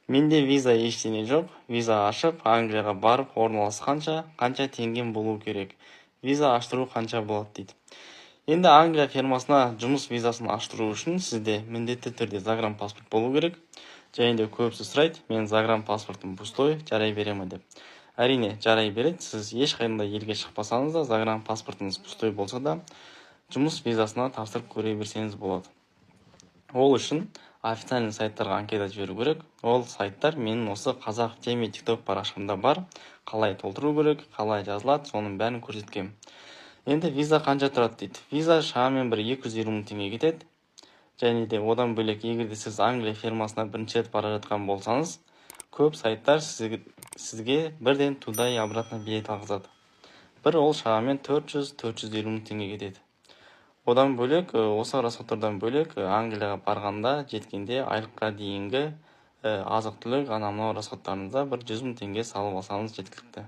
Менде виза ештеңе жоқ. Виза ашып, Англияға барып орналасқанша қанша теңгем болу керек? Виза аштыру қанша болады дейді. Енді Англия фирмасына жұмыс визасын аштыру үшін сізде міндетті түрде загранпаспорт болу керек. Және де көбісі сұрайды, мен загранпаспортым пустой, жарай бере ме деп. Әрине, жарай береді. Сіз ешқандай елге шықпасаңыз да, загранпаспортыңыз пустой болса да, жұмыс визасына тапсырып көре берсеңіз болады. Ол үшін официальный сайттарға анкета жіберу керек. Ол сайттар менің осы қазақ теме TikTok парақшамда бар. Қалай толтыру керек, қалай жазылады, соның бәрін көрсеткем. Енді виза қанша тұрады дейді. Виза шамамен бір 220 мың теңге кетеді. Және де одан бөлек, егерде сіз Англия фирмасына бірінші рет бара жатқан болсаңыз, көп сайттар сізге бірден туда и обратно билет алғызады. Бір ол шамамен 400-450 мың теңге кетеді. Одан бөлек, осы расходтардан бөлек, Англияға барғанда жеткенде айлыққа дейінгі азық-түлік, анау расходтарыңызда бір 100 мың теңге салып алсаңыз жеткілікті.